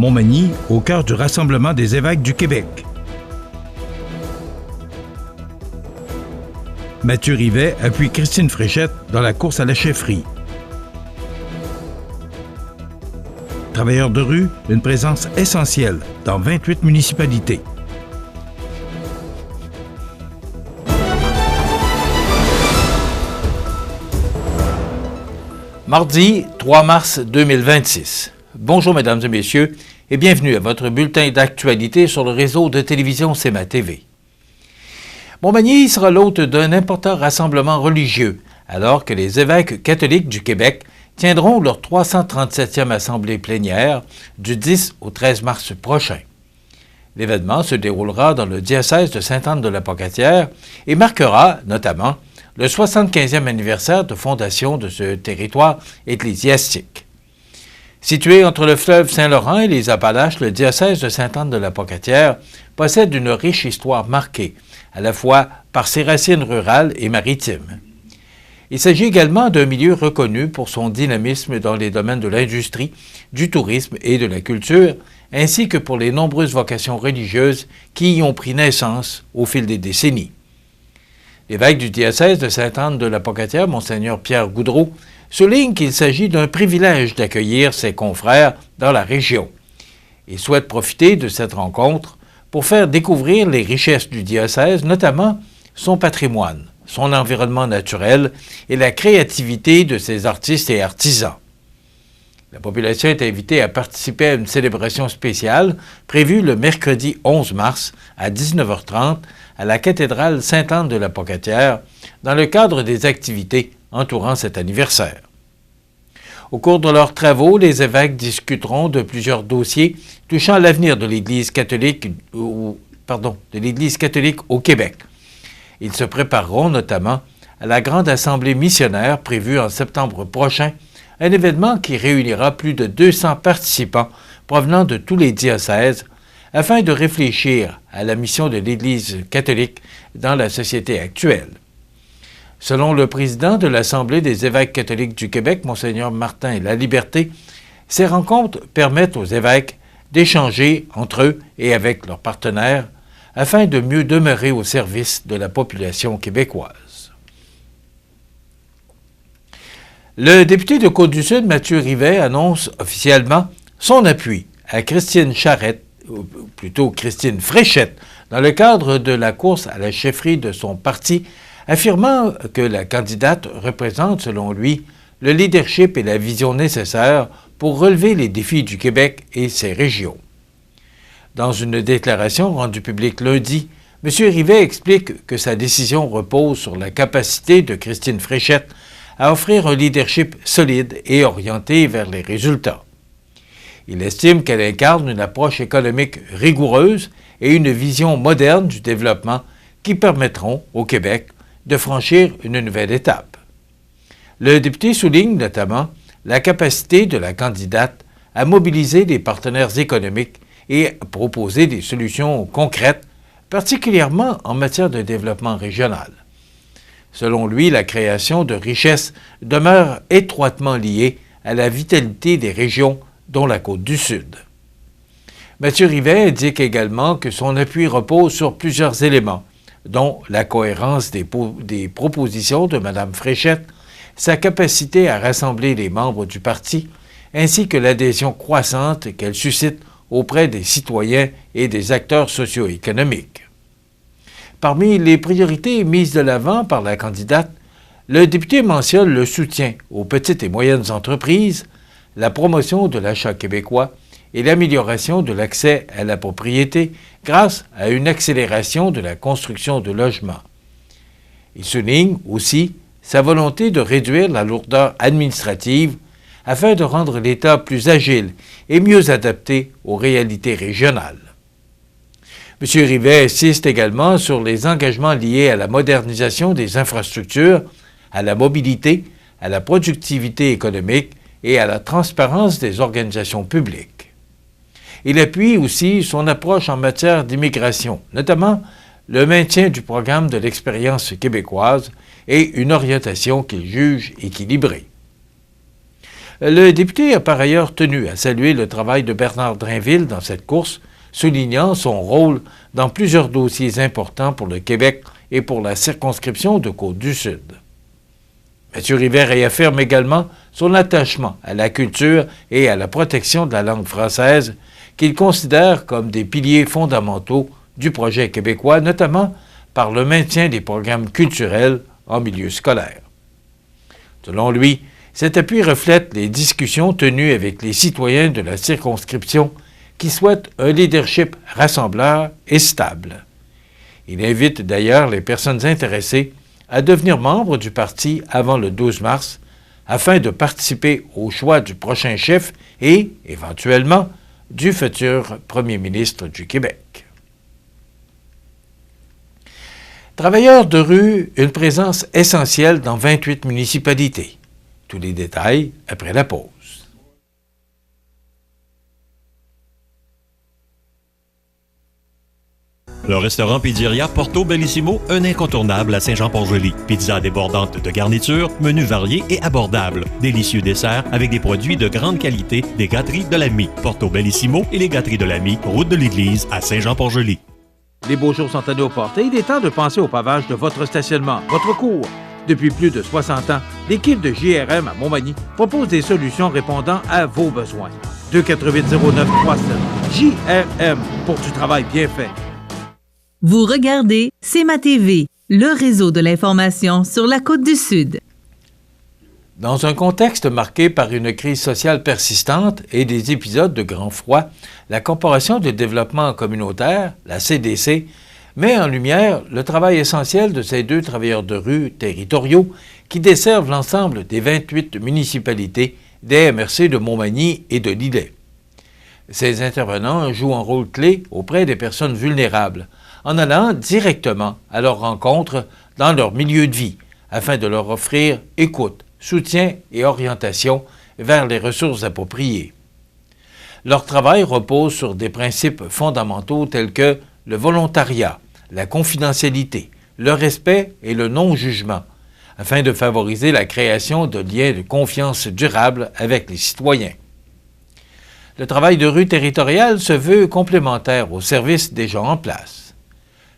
Montmagny, au cœur du Rassemblement des évêques du Québec. Mathieu Rivet appuie Christine Fréchette dans la course à la chefferie. Travailleurs de rue, une présence essentielle dans 28 municipalités. Mardi 3 mars 2026. Bonjour mesdames et messieurs et bienvenue à votre bulletin d'actualité sur le réseau de télévision CMA TV. Montmagny sera l'hôte d'un important rassemblement religieux alors que les évêques catholiques du Québec tiendront leur 337e assemblée plénière du 10 au 13 mars prochain. L'événement se déroulera dans le diocèse de Sainte-Anne-de-la-Pocatière et marquera notamment le 75e anniversaire de fondation de ce territoire ecclésiastique. Situé entre le fleuve Saint-Laurent et les Appalaches, le diocèse de Sainte-Anne-de-la-Pocatière possède une riche histoire marquée, à la fois par ses racines rurales et maritimes. Il s'agit également d'un milieu reconnu pour son dynamisme dans les domaines de l'industrie, du tourisme et de la culture, ainsi que pour les nombreuses vocations religieuses qui y ont pris naissance au fil des décennies. L'évêque du diocèse de Sainte-Anne-de-la-Pocatière, Monseigneur Pierre Goudreau, souligne qu'il s'agit d'un privilège d'accueillir ses confrères dans la région. Il souhaite profiter de cette rencontre pour faire découvrir les richesses du diocèse, notamment son patrimoine, son environnement naturel et la créativité de ses artistes et artisans. La population est invitée à participer à une célébration spéciale prévue le mercredi 11 mars à 19h30 à la cathédrale Sainte-Anne-de-la-Pocatière dans le cadre des activités entourant cet anniversaire. Au cours de leurs travaux, les évêques discuteront de plusieurs dossiers touchant l'avenir de l'Église catholique au Québec. Ils se prépareront notamment à la grande assemblée missionnaire prévue en septembre prochain, un événement qui réunira plus de 200 participants provenant de tous les diocèses afin de réfléchir à la mission de l'Église catholique dans la société actuelle. Selon le président de l'Assemblée des évêques catholiques du Québec, Monseigneur Martin Laliberté, ces rencontres permettent aux évêques d'échanger entre eux et avec leurs partenaires afin de mieux demeurer au service de la population québécoise. Le député de Côte-du-Sud, Mathieu Rivet, annonce officiellement son appui à Christine Fréchette, dans le cadre de la course à la chefferie de son parti, affirmant que la candidate représente, selon lui, le leadership et la vision nécessaires pour relever les défis du Québec et ses régions. Dans une déclaration rendue publique lundi, M. Rivet explique que sa décision repose sur la capacité de Christine Fréchette à offrir un leadership solide et orienté vers les résultats. Il estime qu'elle incarne une approche économique rigoureuse et une vision moderne du développement qui permettront au Québec de franchir une nouvelle étape. Le député souligne notamment la capacité de la candidate à mobiliser des partenaires économiques et à proposer des solutions concrètes, particulièrement en matière de développement régional. Selon lui, la création de richesses demeure étroitement liée à la vitalité des régions, dont la Côte-du-Sud. Mathieu Rivet indique également que son appui repose sur plusieurs éléments, dont la cohérence des propositions de Mme Fréchette, sa capacité à rassembler les membres du parti, ainsi que l'adhésion croissante qu'elle suscite auprès des citoyens et des acteurs socio-économiques. Parmi les priorités mises de l'avant par la candidate, le député mentionne le soutien aux petites et moyennes entreprises, la promotion de l'achat québécois et l'amélioration de l'accès à la propriété grâce à une accélération de la construction de logements. Il souligne aussi sa volonté de réduire la lourdeur administrative afin de rendre l'État plus agile et mieux adapté aux réalités régionales. M. Rivet insiste également sur les engagements liés à la modernisation des infrastructures, à la mobilité, à la productivité économique et à la transparence des organisations publiques. Il appuie aussi son approche en matière d'immigration, notamment le maintien du programme de l'expérience québécoise et une orientation qu'il juge équilibrée. Le député a par ailleurs tenu à saluer le travail de Bernard Drainville dans cette course, soulignant son rôle dans plusieurs dossiers importants pour le Québec et pour la circonscription de Côte-du-Sud. M. Rivet réaffirme également son attachement à la culture et à la protection de la langue française, qu'il considère comme des piliers fondamentaux du projet québécois, notamment par le maintien des programmes culturels en milieu scolaire. Selon lui, cet appui reflète les discussions tenues avec les citoyens de la circonscription qui souhaitent un leadership rassembleur et stable. Il invite d'ailleurs les personnes intéressées à devenir membres du parti avant le 12 mars afin de participer au choix du prochain chef et, éventuellement, du futur premier ministre du Québec. Travailleurs de rue, une présence essentielle dans 28 municipalités. Tous les détails après la pause. Le restaurant Pizzeria Porto Bellissimo, un incontournable à Saint-Jean-Port-Joli. Pizza débordante de garniture, menu varié et abordable. Délicieux desserts avec des produits de grande qualité des gâteries de l'Ami. Porto Bellissimo et les gâteries de l'Ami, route de l'église à Saint-Jean-Port-Joli. Les beaux jours sont à nos portes et il est temps de penser au pavage de votre stationnement, votre cour. Depuis plus de 60 ans, l'équipe de JRM à Montmagny propose des solutions répondant à vos besoins. 248-0937. JRM pour du travail bien fait. Vous regardez C'est ma TV, le réseau de l'information sur la Côte-du-Sud. Dans un contexte marqué par une crise sociale persistante et des épisodes de grand froid, la Corporation de développement communautaire, la CDC, met en lumière le travail essentiel de ces 2 travailleurs de rue territoriaux qui desservent l'ensemble des 28 municipalités des MRC de Montmagny et de Lillet. Ces intervenants jouent un rôle clé auprès des personnes vulnérables, en allant directement à leur rencontre dans leur milieu de vie, afin de leur offrir écoute, soutien et orientation vers les ressources appropriées. Leur travail repose sur des principes fondamentaux tels que le volontariat, la confidentialité, le respect et le non-jugement, afin de favoriser la création de liens de confiance durables avec les citoyens. Le travail de rue territorial se veut complémentaire au service des gens en place.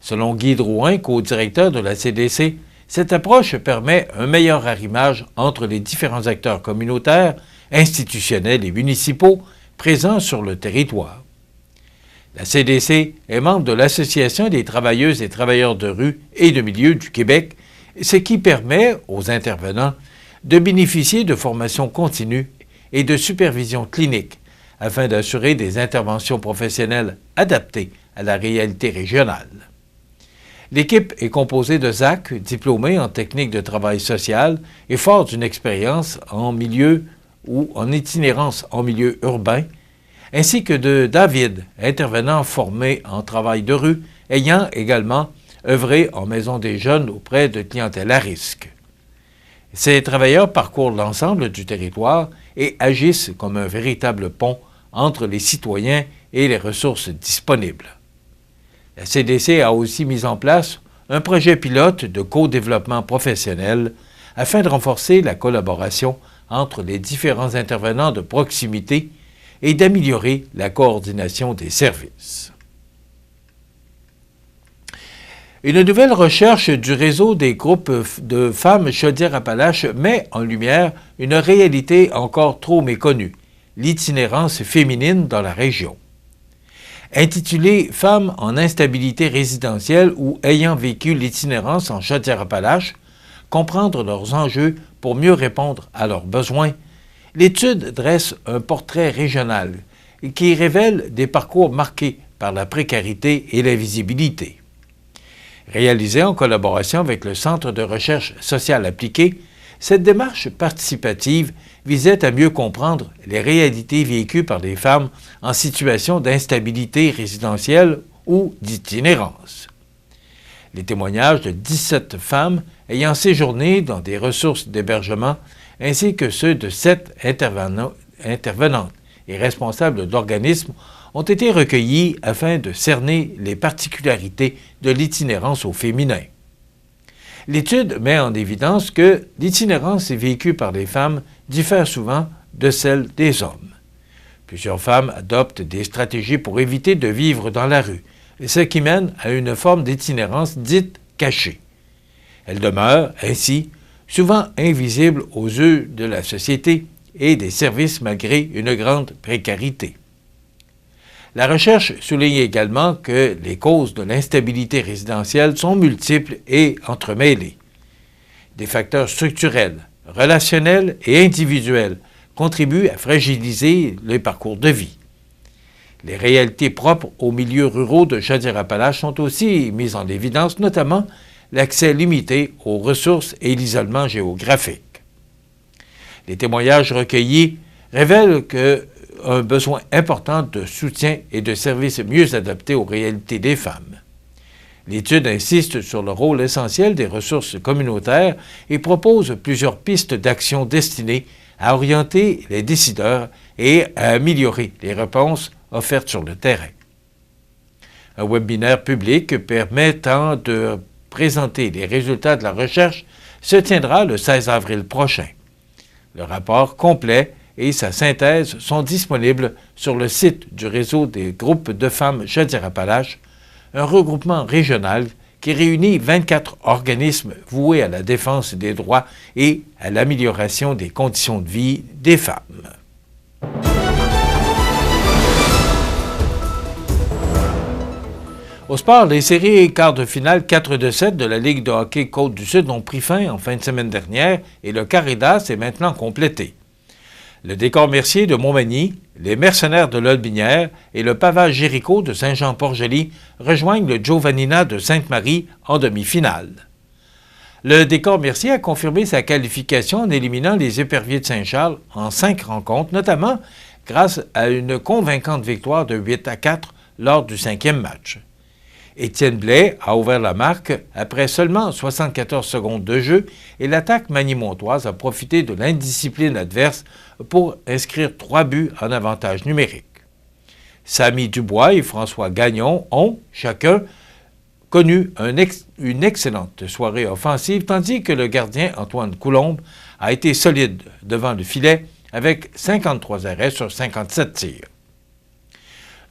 Selon Guy Drouin, co-directeur de la CDC, cette approche permet un meilleur arrimage entre les différents acteurs communautaires, institutionnels et municipaux présents sur le territoire. La CDC est membre de l'Association des travailleuses et travailleurs de rue et de milieu du Québec, ce qui permet aux intervenants de bénéficier de formations continues et de supervision clinique afin d'assurer des interventions professionnelles adaptées à la réalité régionale. L'équipe est composée de Zach, diplômé en technique de travail social et fort d'une expérience en milieu ou en itinérance en milieu urbain, ainsi que de David, intervenant formé en travail de rue, ayant également œuvré en maison des jeunes auprès de clientèle à risque. Ces travailleurs parcourent l'ensemble du territoire et agissent comme un véritable pont entre les citoyens et les ressources disponibles. La CDC a aussi mis en place un projet pilote de co-développement professionnel afin de renforcer la collaboration entre les différents intervenants de proximité et d'améliorer la coordination des services. Une nouvelle recherche du réseau des groupes de femmes Chaudière-Appalaches met en lumière une réalité encore trop méconnue, l'itinérance féminine dans la région. Intitulé « Femmes en instabilité résidentielle ou ayant vécu l'itinérance en Chaudière-Appalaches, comprendre leurs enjeux pour mieux répondre à leurs besoins », l'étude dresse un portrait régional qui révèle des parcours marqués par la précarité et l'invisibilité. Réalisée en collaboration avec le Centre de recherche sociale appliquée, cette démarche participative visait à mieux comprendre les réalités vécues par les femmes en situation d'instabilité résidentielle ou d'itinérance. Les témoignages de 17 femmes ayant séjourné dans des ressources d'hébergement ainsi que ceux de 7 intervenantes et responsables d'organismes ont été recueillis afin de cerner les particularités de l'itinérance au féminin. L'étude met en évidence que l'itinérance vécue par les femmes diffère souvent de celle des hommes. Plusieurs femmes adoptent des stratégies pour éviter de vivre dans la rue, ce qui mène à une forme d'itinérance dite cachée. Elles demeurent, ainsi, souvent invisibles aux yeux de la société et des services malgré une grande précarité. La recherche souligne également que les causes de l'instabilité résidentielle sont multiples et entremêlées. Des facteurs structurels, relationnels et individuels contribuent à fragiliser les parcours de vie. Les réalités propres aux milieux ruraux de Chaudière-Appalaches sont aussi mises en évidence, notamment l'accès limité aux ressources et l'isolement géographique. Les témoignages recueillis révèlent un besoin important de soutien et de services mieux adaptés aux réalités des femmes. L'étude insiste sur le rôle essentiel des ressources communautaires et propose plusieurs pistes d'action destinées à orienter les décideurs et à améliorer les réponses offertes sur le terrain. Un webinaire public permettant de présenter les résultats de la recherche se tiendra le 16 avril prochain. Le rapport complet et sa synthèse sont disponibles sur le site du réseau des groupes de femmes Chaudière-Appalaches, un regroupement régional qui réunit 24 organismes voués à la défense des droits et à l'amélioration des conditions de vie des femmes. Au sport, les séries quarts de finale 4-7 de la Ligue de hockey Côte-du-Sud ont pris fin en fin de semaine dernière et le corridor est maintenant complété. Le Décor Mercier de Montmagny, les Mercenaires de Lotbinière et le Pavage Jéricho de Saint-Jean-Port-Joli rejoignent le Giovannina de Sainte-Marie en demi-finale. Le Décor Mercier a confirmé sa qualification en éliminant les Éperviers de Saint-Charles en 5 rencontres, notamment grâce à une convaincante victoire de 8-4 lors du 5e match. Étienne Blais a ouvert la marque après seulement 74 secondes de jeu et l'attaque magny-montoise a profité de l'indiscipline adverse pour inscrire 3 buts en avantage numérique. Samy Dubois et François Gagnon ont, chacun, connu une excellente soirée offensive, tandis que le gardien Antoine Coulombe a été solide devant le filet avec 53 arrêts sur 57 tirs.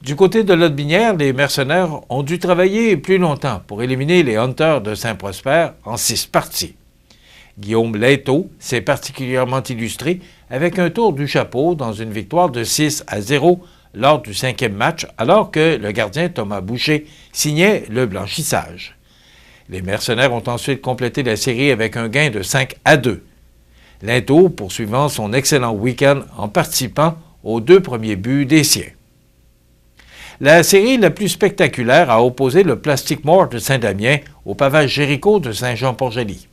Du côté de Lotbinière, les Mercenaires ont dû travailler plus longtemps pour éliminer les Hunters de Saint-Prosper en 6 parties. Guillaume Laiteau s'est particulièrement illustré avec un tour du chapeau dans une victoire de 6-0 lors du 5e match, alors que le gardien Thomas Boucher signait le blanchissage. Les Mercenaires ont ensuite complété la série avec un gain de 5-2. Laiteau poursuivant son excellent week-end en participant aux 2 premiers buts des siens. La série la plus spectaculaire a opposé le Plastic More de Saint-Damien au Pavage Jéricho de Saint-Jean-Port-Joli.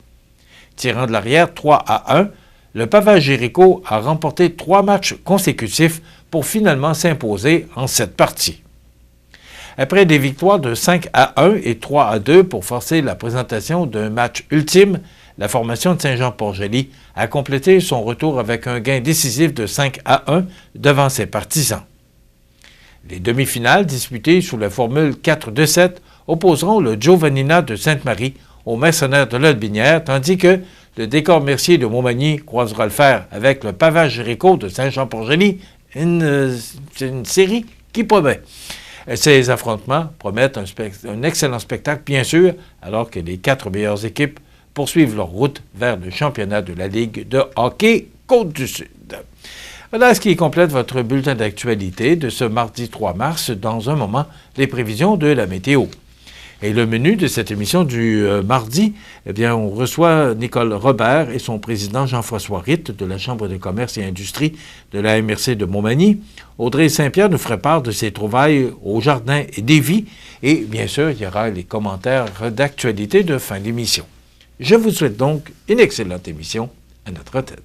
Tirant de l'arrière 3-1, le Pavage Jéricho a remporté 3 matchs consécutifs pour finalement s'imposer en 7 parties. Après des victoires de 5-1 et 3-2 pour forcer la présentation d'un match ultime, la formation de Saint-Jean-Port-Joli a complété son retour avec un gain décisif de 5-1 devant ses partisans. Les demi-finales disputées sous la formule 4-7 opposeront le Giovannina de Sainte-Marie aux Mercenaires de Lotbinière, tandis que le Décor Mercier de Montmagny croisera le fer avec le Pavage Jéricho de Saint-Jean-Port-Joli, une série qui promet. Ces affrontements promettent un excellent spectacle, bien sûr, alors que les 4 meilleures équipes poursuivent leur route vers le championnat de la Ligue de hockey Côte-du-Sud. Voilà ce qui complète votre bulletin d'actualité de ce mardi 3 mars. Dans un moment, les prévisions de la météo. Et le menu de cette émission du mardi, eh bien, on reçoit Nicole Robert et son président Jean-François Ritt de la Chambre de commerce et industrie de la MRC de Montmagny. Audrey Saint-Pierre nous ferait part de ses trouvailles au Jardin d'Évy. Et bien sûr, il y aura les commentaires d'actualité de fin d'émission. Je vous souhaite donc une excellente émission à notre tête.